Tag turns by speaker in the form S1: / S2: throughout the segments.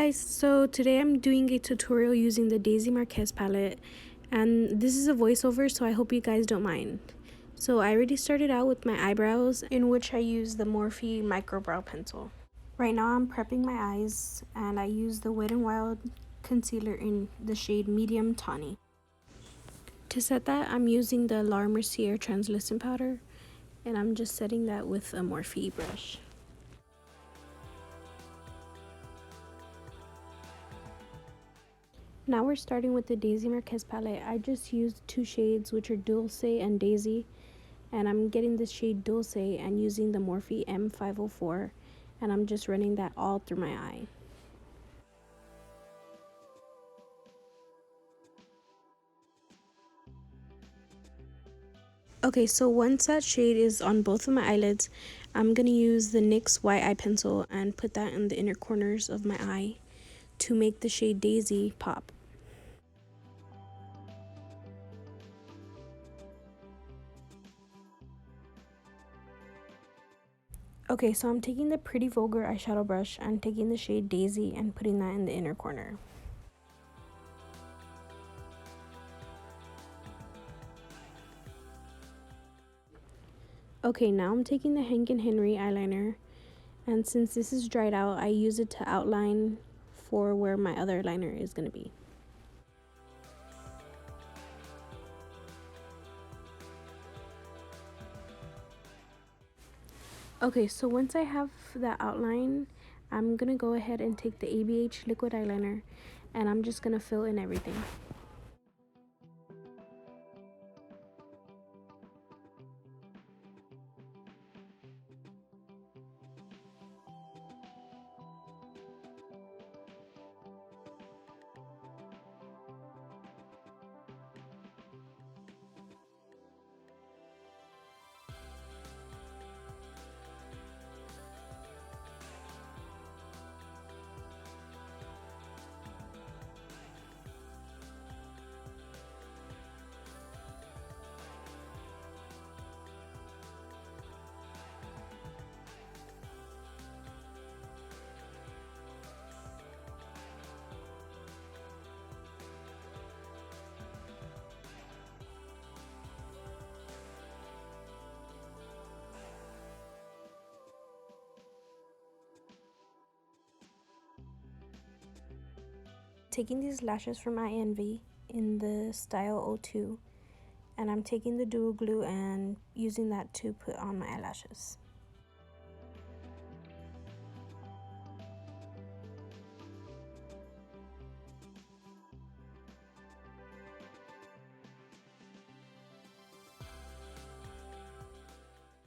S1: guys, so today I'm doing a tutorial using the Daisy Marquez palette, and this is a voiceover, so I hope you guys don't mind. So I already started out with my eyebrows, in which I use the Morphe Micro brow pencil. Right now I'm prepping my eyes, and I use the Wet n Wild concealer in the shade Medium Tawny. To set that, I'm using the Mercier Translucent powder, and I'm just setting that with a Morphe brush. Now we're starting with the Daisy Marquez palette. I just used two shades, which are Dulce and Daisy, and I'm getting this shade Dulce and using the Morphe M504, and I'm just running that all through my eye. Okay, so once that shade is on both of my eyelids, I'm going to use the NYX white eye pencil and put that in the inner corners of my eye to make the shade Daisy pop. Okay, so I'm taking the Pretty Vulgar eyeshadow brush and taking the shade Daisy and putting that in the inner corner. Okay, now I'm taking the Hank & Henry eyeliner, and since this is dried out, I use it to outline for where my other liner is going to be. Okay, so once I have that outline, I'm going to go ahead and take the ABH liquid eyeliner, and I'm just going to fill in everything. Taking these lashes from I.Envy in the style 02, and I'm taking the dual glue and using that to put on my eyelashes.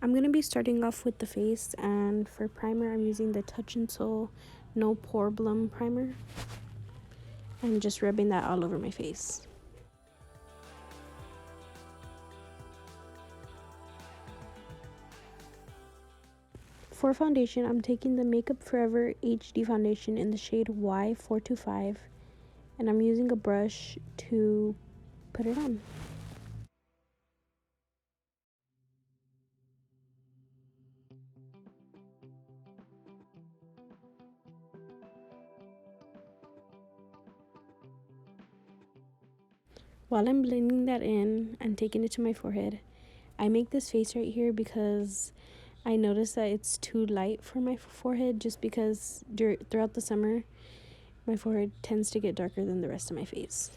S1: I'm going to be starting off with the face, and for primer I'm using the Touch and Soul No Poreblem primer, and just rubbing that all over my face. For foundation, I'm taking the Makeup Forever HD foundation in the shade Y425, and I'm using a brush to put it on. While I'm blending that in and taking it to my forehead, I make this face right here because I noticed that it's too light for my forehead, just because throughout the summer my forehead tends to get darker than the rest of my face.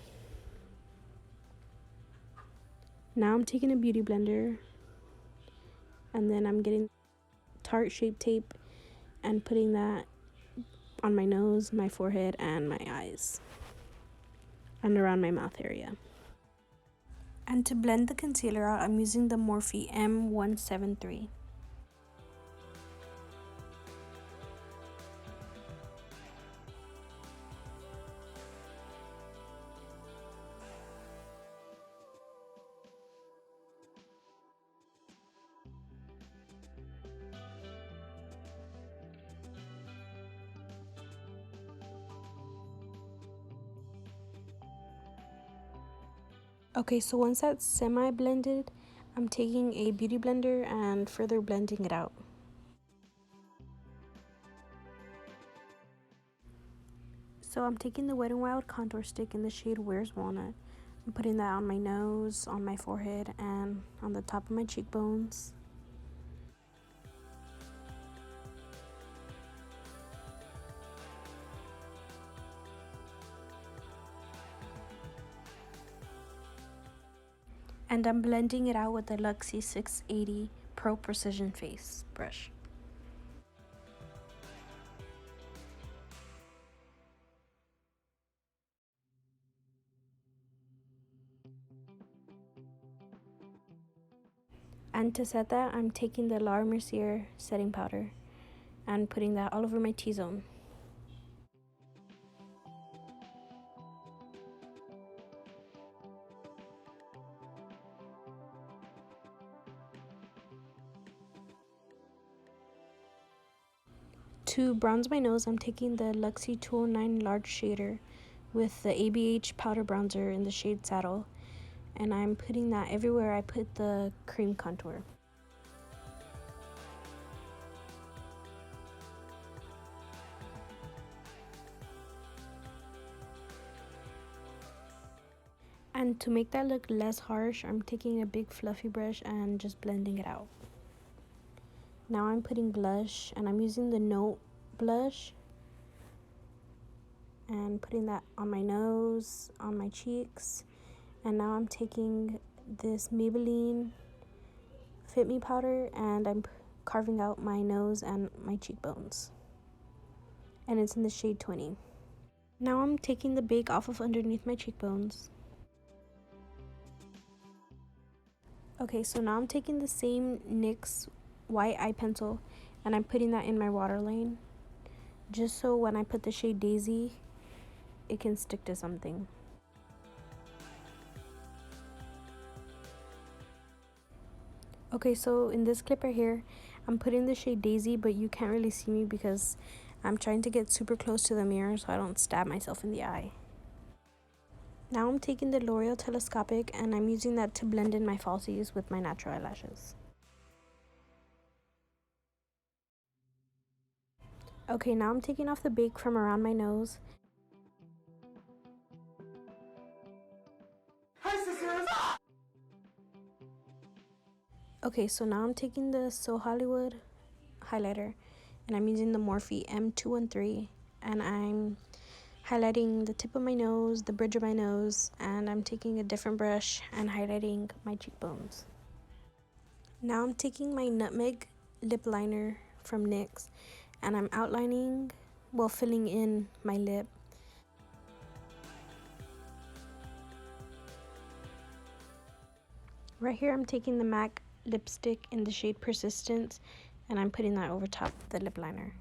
S1: Now I'm taking a beauty blender, and then I'm getting Tarte Shape Tape and putting that on my nose, my forehead, and my eyes, and around my mouth area. And to blend the concealer out, I'm using the Morphe M173. Okay, so once that's semi-blended, I'm taking a beauty blender and further blending it out. So I'm taking the Wet n Wild contour stick in the shade Where's Walnut. I'm putting that on my nose, on my forehead, and on the top of my cheekbones. And I'm blending it out with the Luxie 680 Pro Precision Face brush. And to set that, I'm taking the Laura Mercier setting powder and putting that all over my T-zone. To bronze my nose, I'm taking the Luxie 209 Large Shader with the ABH Powder Bronzer in the shade Saddle. And I'm putting that everywhere I put the cream contour. And to make that look less harsh, I'm taking a big fluffy brush and just blending it out. Now I'm putting blush, and I'm using the Note blush and putting that on my nose, on my cheeks. And now I'm taking this Maybelline Fit Me powder and I'm carving out my nose and my cheekbones. And it's in the shade 20. Now I'm taking the bake off of underneath my cheekbones. Okay, so now I'm taking the same NYX white eye pencil and I'm putting that in my waterline, just so when I put the shade Daisy, it can stick to something. Okay, so in this clip right here, I'm putting the shade Daisy, but you can't really see me because I'm trying to get super close to the mirror so I don't stab myself in the eye. Now I'm taking the L'Oreal Telescopic and I'm using that to blend in my falsies with my natural eyelashes. Okay, now I'm taking off the bake from around my nose. Hi, sisters! Okay, so now I'm taking the So Hollywood highlighter and I'm using the Morphe M213 and I'm highlighting the tip of my nose, the bridge of my nose, and I'm taking a different brush and highlighting my cheekbones. Now I'm taking my Nutmeg lip liner from NYX and I'm outlining, well, filling in my lip. Right here I'm taking the MAC lipstick in the shade Persistence and I'm putting that over top of the lip liner.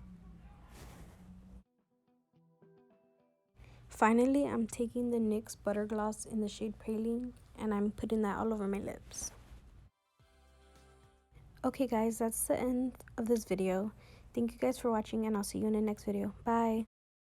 S1: Finally, I'm taking the NYX Butter Gloss in the shade Praline and I'm putting that all over my lips. Okay guys, that's the end of this video. Thank you guys for watching and I'll see you in the next video. Bye!